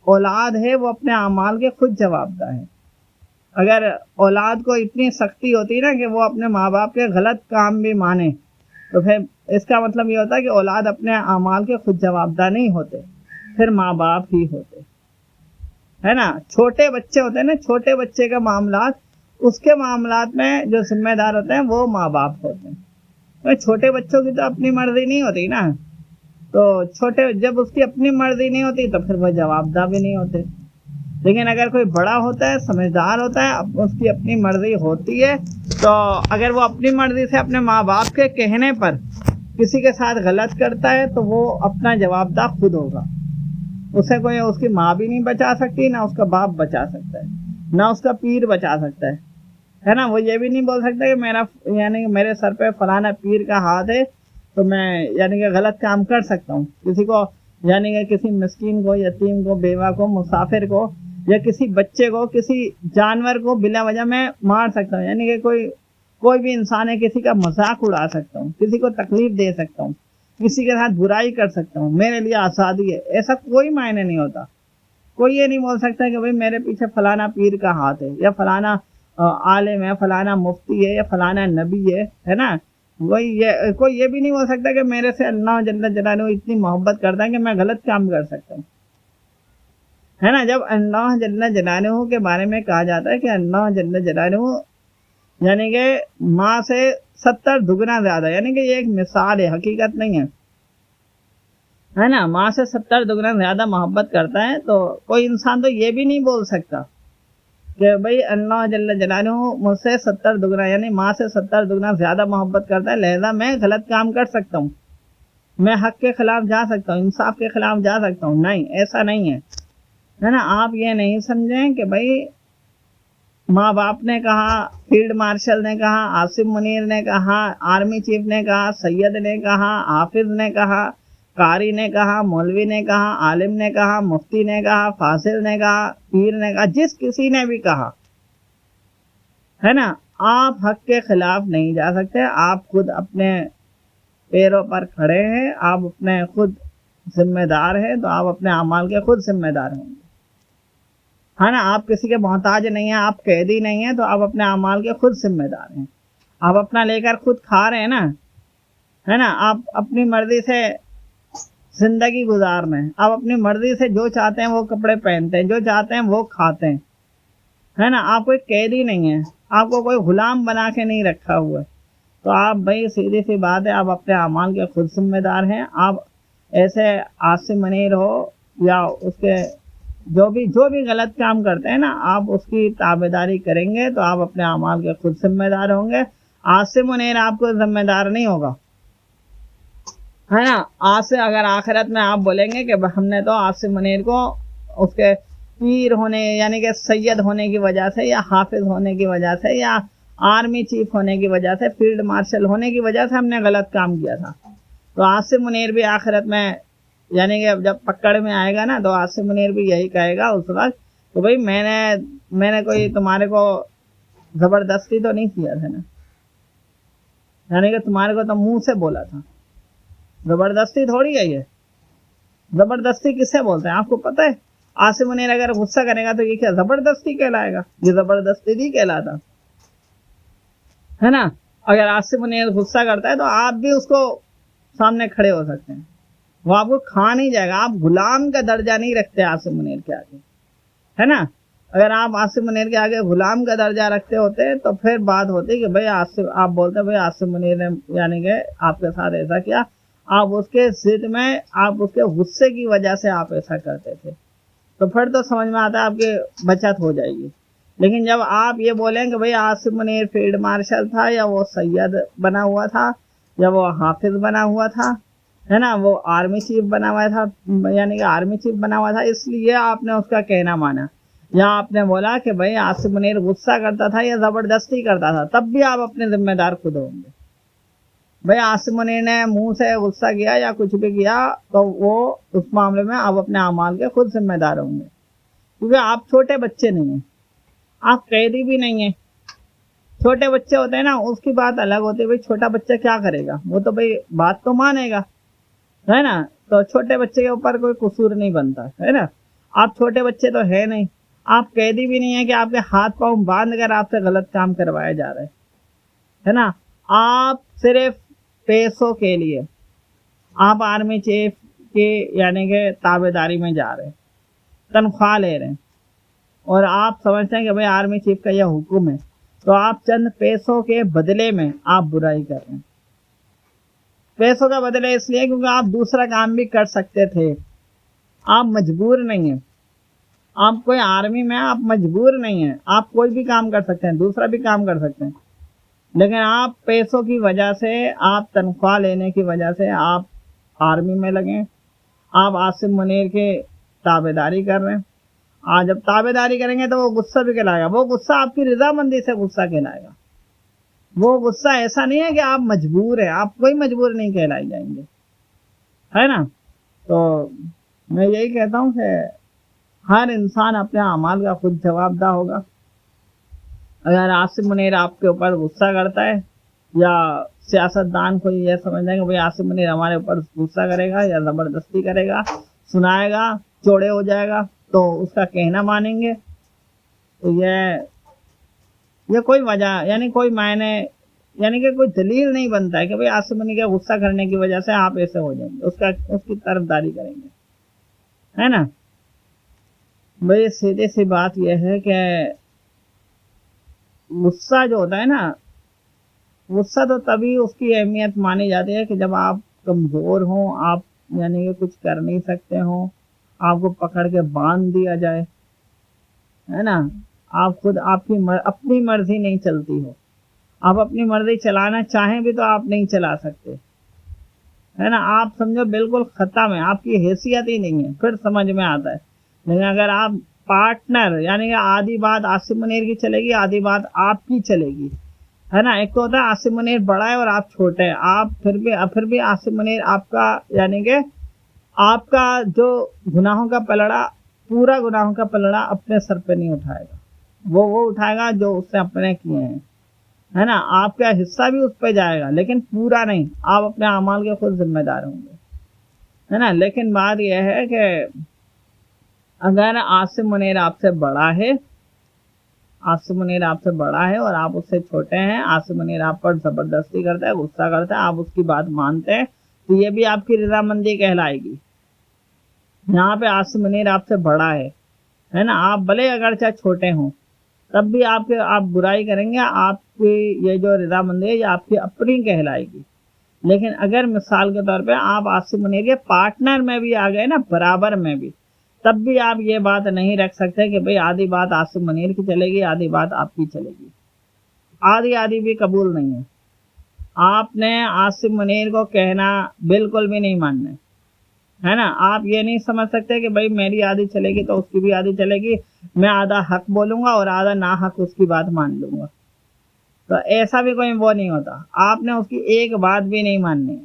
اولاد ہے وہ اپنے اعمال کے خود جواب دہ ہے۔ اگر اولاد کو اتنی سختی ہوتی نا کہ وہ اپنے ماں باپ کے غلط کام بھی مانے تو پھر اس کا مطلب یہ ہوتا ہے کہ اولاد اپنے اعمال کے خود جواب دہ نہیں ہوتے، پھر ماں باپ ہی ہوتے، ہے نا۔ چھوٹے بچے ہوتے ہیں نا، چھوٹے بچے کا معاملات، اس کے معاملات میں جو ذمہ دار ہوتے ہیں وہ ماں باپ ہوتے ہیں۔ چھوٹے بچوں کی تو اپنی مرضی نہیں ہوتی نا، تو چھوٹے جب اس کی اپنی مرضی نہیں ہوتی تو پھر وہ جواب دہ بھی نہیں ہوتے، لیکن اگر کوئی بڑا ہوتا ہے، سمجھدار ہوتا ہے، اس کی اپنی مرضی ہوتی ہے، تو اگر وہ اپنی مرضی سے اپنے ماں باپ کے کہنے پر کسی کے ساتھ غلط کرتا ہے تو وہ اپنا جواب دہ خود ہوگا، اسے کوئی اس کی ماں بھی نہیں بچا سکتی، نہ اس کا باپ بچا سکتا ہے، نہ اس کا پیر بچا سکتا ہے نا۔ وہ یہ بھی نہیں بول سکتا کہ میرا یعنی کہ میرے سر پہ فلانا پیر کا ہاتھ ہے تو میں یعنی کہ غلط کام کر سکتا ہوں، کسی کو یعنی کہ کسی مسکین کو، یتیم کو، بیوہ کو، مسافر کو، یا کسی بچے کو، کسی جانور کو بلا وجہ میں مار سکتا ہوں، یعنی کہ کوئی بھی انسان ہے کسی کا مذاق اڑا سکتا ہوں، کسی کو تکلیف دے سکتا ہوں، کسی کے ساتھ برائی کر سکتا ہوں، میرے لیے آزادی ہے، ایسا کوئی معنی نہیں ہوتا۔ کوئی یہ نہیں بول سکتا کہ بھئی میرے پیچھے فلانا پیر کا ہاتھ ہے، یا فلانا عالم ہے، فلانا مفتی ہے، یا فلانا نبی ہے نا۔ کوئی یہ بھی نہیں بول سکتا کہ میرے سے اللہ جل جلالہ اتنی محبت کرتا ہے کہ میں غلط کام کر سکتا ہوں، ہے نا۔ جب اللہ جل جلالہ کے بارے میں کہا جاتا ہے کہ اللہ جل جلالہ یعنی کہ ماں سے 70 دگنا زیادہ، یعنی کہ یہ ایک مثال ہے، حقیقت نہیں ہے نا، ماں سے 70 دگنا زیادہ محبت کرتا ہے، تو کوئی انسان تو یہ بھی نہیں بول سکتا کہ بھئی اللہ جل جلالہ مجھ سے 70 دگنا یعنی ماں سے 70 دگنا زیادہ محبت کرتا ہے، لہذا میں غلط کام کر سکتا ہوں، میں حق کے خلاف جا سکتا ہوں، انصاف کے خلاف جا سکتا ہوں۔ نہیں، ایسا نہیں ہے نا۔ آپ یہ نہیں سمجھیں کہ بھئی ماں باپ نے کہا، فیلڈ مارشل نے کہا، عاصم منیر نے کہا، آرمی چیف نے کہا، سید نے کہا، حافظ نے کہا، قاری نے کہا، مولوی نے کہا، عالم نے کہا، مفتی نے کہا، فاصل نے کہا، پیر نے کہا، جس کسی نے بھی کہا، ہے نا، آپ حق کے خلاف نہیں جا سکتے۔ آپ خود اپنے پیروں پر کھڑے ہیں، آپ اپنے خود ذمہ دار ہیں، تو آپ اپنے اعمال کے خود ذمہ دار ہوں گے، ہے نا۔ آپ کسی کے محتاج نہیں ہیں، آپ قیدی نہیں ہیں، تو آپ اپنے اعمال کے خود ذمہ دار ہیں۔ آپ اپنا لے کر خود کھا رہے ہیں نا، ہے نا۔ آپ اپنی مرضی سے زندگی گزار رہے ہیں، آپ اپنی مرضی سے جو چاہتے ہیں وہ کپڑے پہنتے ہیں، جو چاہتے ہیں وہ کھاتے ہیں، ہے نا۔ آپ کوئی قیدی نہیں ہے، آپ کو کوئی غلام بنا کے نہیں رکھا ہوا ہے، تو آپ بھائی سیدھی سی بات ہے، آپ اپنے اعمال کے خود ذمہ دار ہیں۔ آپ ایسے عاصم منیر ہو یا اس کے جو بھی غلط کام کرتے ہیں نا، آپ اس کی تابعداری کریں گے تو آپ اپنے اعمال کے خود ذمہ دار ہوں گے۔ عاصم منیر آپ کو ذمہ دار نہیں ہوگا، ہے نا۔ آج سے اگر آخرت میں آپ بولیں گے کہ ہم نے تو عاصم منیر کو اس کے پیر ہونے یعنی کہ سید ہونے کی وجہ سے، یا حافظ ہونے کی وجہ سے، یا آرمی چیف ہونے کی وجہ سے، فیلڈ مارشل ہونے کی وجہ سے ہم نے غلط کام کیا تھا، تو عاصم منیر بھی آخرت میں یعنی کہ جب پکڑ میں آئے گا نا تو عاصم منیر بھی یہی کہے گا اس وقت کہ بھئی میں نے کوئی تمہارے کو زبردستی تو نہیں کیا تھا نا، یعنی کہ تمہارے کو تو منہ سے بولا تھا، زبردستی تھوڑی ہے یہ، زبردستی کسے بولتے ہیں آپ کو پتہ ہے؟ عاصم منیر اگر غصہ کرے گا تو یہ کیا زبردستی کہلائے گا؟ یہ زبردستی نہیں کہلاتا ہے نا. اگر عاصم منیر غصہ کرتا ہے تو آپ بھی اس کو سامنے کھڑے ہو سکتے ہیں، وہ آپ کو کھا نہیں جائے گا. آپ غلام کا درجہ نہیں رکھتے عاصم منیر کے آگے، ہے نا. اگر آپ عاصم منیر کے آگے غلام کا درجہ رکھتے ہوتے تو پھر بات ہوتی کہ بھائی آپ بولتے بھائی عاصم منیر نے یعنی کہ آپ کے ساتھ ایسا کیا، آپ اس کے ضد میں، آپ اس کے غصے کی وجہ سے آپ ایسا کرتے تھے، تو پھر تو سمجھ میں آتا ہے آپ کی بچت ہو جائے گی. لیکن جب آپ یہ بولیں کہ بھئی عاصم منیر فیلڈ مارشل تھا، یا وہ سید بنا ہوا تھا، یا وہ حافظ بنا ہوا تھا، ہے نا، وہ آرمی چیف بنا ہوا تھا، یعنی کہ آرمی چیف بنا ہوا تھا، اس لیے آپ نے اس کا کہنا مانا، یا آپ نے بولا کہ بھئی عاصم منیر غصہ کرتا تھا یا زبردستی کرتا تھا، تب بھی آپ اپنے ذمہ دار خود ہوں گے. بھئی عاصم منیر نے منہ سے غصہ کیا یا کچھ بھی کیا تو وہ اس معاملے میں آپ اپنے اعمال کے خود ذمہ دار ہوں گے، کیونکہ آپ چھوٹے بچے نہیں ہیں، آپ قیدی بھی نہیں ہیں. چھوٹے بچے ہوتے ہیں نا، اس کی بات الگ ہوتی ہے. بھئی چھوٹا بچہ کیا کرے گا؟ وہ تو بھئی بات تو مانے گا، ہے نا. تو چھوٹے بچے کے اوپر کوئی قصور نہیں بنتا ہے نا. آپ چھوٹے بچے تو ہے نہیں، آپ قیدی بھی نہیں ہیں کہ آپ کے ہاتھ پاؤں باندھ کر آپ سے غلط کام کروائے جا رہے ہے نا. آپ صرف پیسوں کے لیے آپ آرمی چیف کی یعنی کہ تابع داری میں جا رہے ہیں، تنخواہ لے رہے ہیں، اور آپ سمجھتے ہیں کہ بھئی آرمی چیف کا یہ حکم ہے، تو آپ چند پیسوں کے بدلے میں آپ برائی کر رہے ہیں. پیسوں کا بدلے اس لیے کیونکہ آپ دوسرا کام بھی کر سکتے تھے، آپ مجبور نہیں ہیں. آپ کوئی آرمی میں آپ مجبور نہیں ہیں، آپ کوئی بھی کام کر سکتے ہیں، دوسرا بھی کام کر سکتے ہیں، لیکن آپ پیسوں کی وجہ سے، آپ تنخواہ لینے کی وجہ سے آپ آرمی میں لگیں، آپ عاصم منیر کے تابع داری کر رہے ہیں. آج جب تابع داری کریں گے تو وہ غصہ بھی کہلائے گا، وہ غصہ آپ کی رضامندی سے غصہ کہلائے گا. وہ غصہ ایسا نہیں ہے کہ آپ مجبور ہیں، آپ کوئی مجبور نہیں کہلائے جائیں گے، ہے نا. تو میں یہی کہتا ہوں کہ ہر انسان اپنے اعمال کا خود جواب دہ ہوگا. اگر عاصم منیر آپ کے اوپر غصہ کرتا ہے، یا سیاستدان کو یہ سمجھتا ہے کہ بھئی عاصم منیر ہمارے اوپر غصہ کرے گا یا زبردستی کرے گا، سنائے گا، چوڑے ہو جائے گا، تو اس کا کہنا مانیں گے، تو یہ کوئی وجہ یعنی کوئی معنی یعنی کہ کوئی دلیل نہیں بنتا ہے کہ بھئی عاصم منیر کے غصہ کرنے کی وجہ سے آپ ایسے ہو جائیں گے، اس کی طرفداری کریں گے، ہے نا. بھئی سیدھی سی بات یہ ہے کہ غصہ جو ہوتا ہے نا، غصہ تو تبھی اس کی اہمیت مانی جاتی ہے کہ جب آپ کمزور ہوں، آپ یعنی کہ کچھ کر نہیں سکتے ہوں، آپ کو پکڑ کے باندھ دیا جائے، ہے نا. آپ خود آپ کی اپنی مرضی نہیں چلتی ہو، آپ اپنی مرضی چلانا چاہیں بھی تو آپ نہیں چلا سکتے، ہے نا. آپ سمجھو بالکل ختم ہے، آپ کی حیثیت ہی نہیں ہے، پھر سمجھ میں آتا ہے. لیکن اگر آپ پارٹنر یعنی کہ آدھی بات عاصم منیر کی چلے گی، آدھی بات آپ کی چلے گی، ہے نا. ایک تو ہوتا ہے عاصم منیر بڑا ہے اور آپ چھوٹے ہیں، آپ پھر بھی عاصم منیر آپ کا یعنی کہ آپ کا جو گناہوں کا پلڑا، پورا گناہوں کا پلڑا اپنے سر پہ نہیں اٹھائے گا، وہ اٹھائے گا جو اس نے اپنے کیے ہیں، ہے نا. آپ کا حصہ بھی اس پہ جائے گا لیکن پورا نہیں، آپ اپنے اعمال کے خود ذمہ دار ہوں گے، ہے نا. لیکن بات یہ ہے کہ اگر عاصم منیر آپ سے بڑا ہے، عاصم منیر آپ سے بڑا ہے اور آپ اس سے چھوٹے ہیں، عاصم منیر آپ پر زبردستی کرتا ہے، غصہ کرتا ہے، آپ اس کی بات مانتے ہیں، تو یہ بھی آپ کی رضامندی کہلائے گی. یہاں پہ عاصم منیر آپ سے بڑا ہے نا. آپ بھلے اگرچہ چھوٹے ہوں تب بھی آپ برائی کریں گے، آپ کی یہ جو رضامندی ہے یہ آپ کی اپنی کہلائے گی. لیکن اگر مثال کے طور پہ آپ عاصم منیر کے پارٹنر میں بھی آ گئے نا، برابر میں بھی، تب بھی آپ یہ بات نہیں رکھ سکتے کہ بھئی آدھی بات عاصم منیر کی چلے گی، آدھی بات آپ کی چلے گی. آدھی بھی قبول نہیں ہے. آپ نے عاصم منیر کو کہنا بالکل بھی نہیں ماننا ہے نا. آپ یہ نہیں سمجھ سکتے کہ بھئی میری آدھی چلے گی تو اس کی بھی آدھی چلے گی، میں آدھا حق بولوں گا اور آدھا نا حق اس کی بات مان لوں گا. تو ایسا بھی کوئی وہ نہیں ہوتا. آپ نے اس کی ایک بات بھی نہیں ماننی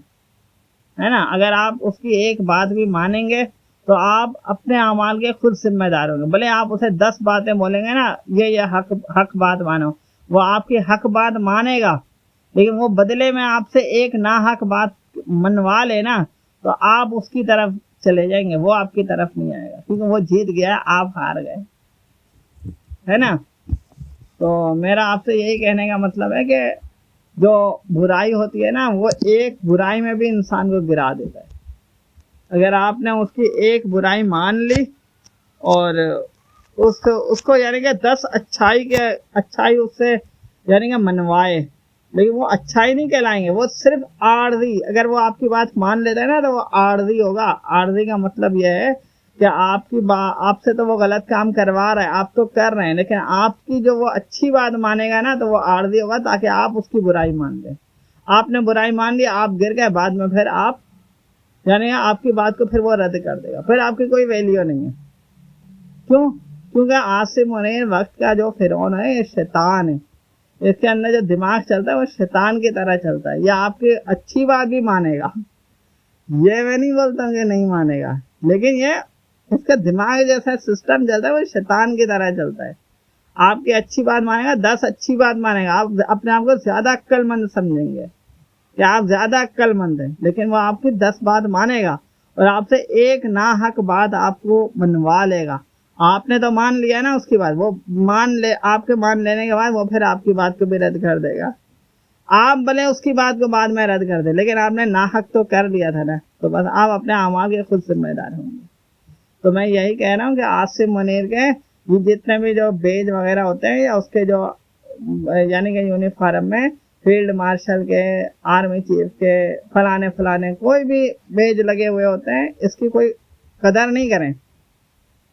ہے نا. اگر آپ اس کی ایک بات بھی مانیں گے تو آپ اپنے اعمال کے خود ذمہ دار ہوں گے. بھلے آپ اسے 10 باتیں بولیں گے نا، یہ حق بات مانو، وہ آپ کی حق بات مانے گا، لیکن وہ بدلے میں آپ سے ایک نا حق بات منوا لے نا، تو آپ اس کی طرف چلے جائیں گے, وہ آپ کی طرف نہیں آئے گا, کیونکہ وہ جیت گیا, آپ ہار گئے, ہے نا. تو میرا آپ سے یہی کہنے کا مطلب ہے کہ جو برائی ہوتی ہے نا, وہ ایک برائی میں بھی انسان کو گرا دیتا ہے. اگر آپ نے اس کی ایک برائی مان لی اور اس کو یعنی کہ 10 اچھائی اس سے یعنی کہ منوائے, لیکن وہ اچھائی نہیں کہلائیں گے, وہ صرف عارضی. اگر وہ آپ کی بات مان لیتا ہے نا تو وہ عارضی ہوگا. عارضی کا مطلب یہ ہے کہ آپ سے تو وہ غلط کام کروا رہا ہے, آپ تو کر رہے ہیں, لیکن آپ کی جو وہ اچھی بات مانے گا نا تو وہ عارضی ہوگا, تاکہ آپ اس کی برائی مان لیں. آپ نے برائی مان لی, آپ گر گئے, بعد میں پھر آپ یعنی آپ کی بات کو پھر وہ رد کر دے گا, پھر آپ کی کوئی ویلیو نہیں ہے. کیوں؟ کیونکہ عاصم منیر وقت کا جو فرعون ہے یہ شیطان ہے. اس کے اندر جو دماغ چلتا ہے وہ شیطان کی طرح چلتا ہے. یہ آپ کی اچھی بات بھی مانے گا, یہ میں نہیں بولتا ہوں کہ نہیں مانے گا, لیکن یہ اس کا دماغ جیسا سسٹم چلتا ہے وہ شیطان کی طرح چلتا ہے. آپ کی اچھی بات مانے گا, 10 اچھی بات مانے گا, آپ اپنے آپ کو زیادہ عقل مند سمجھیں گے کہ آپ زیادہ عقل مند ہیں, لیکن وہ آپ کی 10 بات مانے گا اور آپ سے ایک ناحق بات آپ کو منوا لے گا. آپ نے تو مان لیا نا اس کی بات, وہ آپ کے مان لینے کے بعد وہ پھر آپ کی بات کو بھی رد کر دے گا. آپ بھلے اس کی بات کو بعد میں رد کر دیں, لیکن آپ نے ناحق تو کر لیا تھا نا, تو بس آپ اپنے اعمال کے خود ذمہ دار ہوں گے. تو میں یہی کہہ رہا ہوں کہ عاصم منیر کے یہ جتنے بھی جو بیج وغیرہ ہوتے ہیں, یا اس کے جو یعنی کہ یونیفارم میں field marshal K, army chief کے, فلانے کوئی بھی بیج لگے ہوئے ہوتے ہیں, اس کی کوئی قدر نہیں کریں,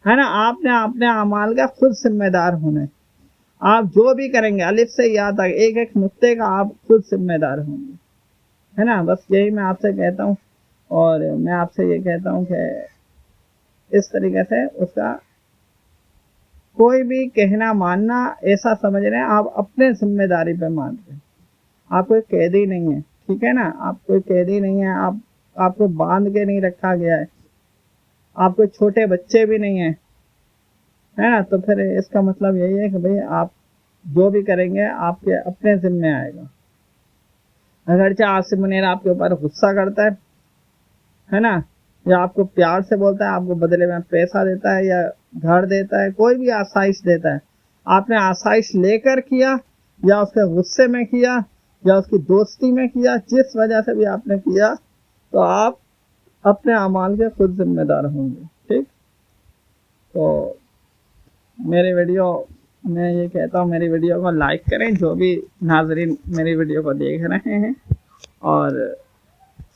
ہے نا. آپ نے اپنے اعمال کا خود ذمہ دار ہونا ہے. آپ جو بھی کریں گے الف سے یا تک ایک ایک نقطے کا آپ خود ذمہ دار ہوں گے, ہے نا. بس یہی میں آپ سے کہتا ہوں, اور میں آپ سے یہ کہتا ہوں کہ اس طریقے سے اس کا کوئی بھی کہنا ماننا ایسا سمجھ رہے ہیں آپ اپنے ذمہ داری پہ مان رہے ہیں. آپ کوئی قیدی نہیں ہے, ٹھیک ہے نا, آپ کوئی قیدی نہیں ہے, آپ کو باندھ کے نہیں رکھا گیا ہے, آپ کوئی چھوٹے بچے بھی نہیں ہیں, ہے نا. تو پھر اس کا مطلب یہی ہے کہ بھئی آپ جو بھی کریں گے آپ کے اپنے ذمہ آئے گا. اگرچہ عاصم منیر آپ کے اوپر غصہ کرتا ہے نا, یا آپ کو پیار سے بولتا ہے, آپ کو بدلے میں پیسہ دیتا ہے یا گھر دیتا ہے, کوئی بھی آسائش دیتا ہے, آپ نے آسائش لے کر کیا یا اس کے غصے میں کیا یا اس کی دوستی میں کیا, جس وجہ سے بھی آپ نے کیا, تو آپ اپنے اعمال کے خود ذمہ دار ہوں گے. ٹھیک. تو میری ویڈیو میں یہ کہتا ہوں, میری ویڈیو کو لائک کریں جو بھی ناظرین میری ویڈیو کو دیکھ رہے ہیں, اور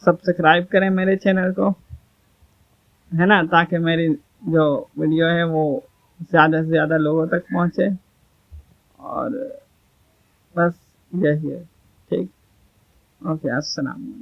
سبسکرائب کریں میرے چینل کو, ہے نا, تاکہ میری جو ویڈیو ہے وہ زیادہ سے زیادہ لوگوں تک پہنچے. اور بس یہی ہے. ٹھیک. اوکے, السلام علیکم.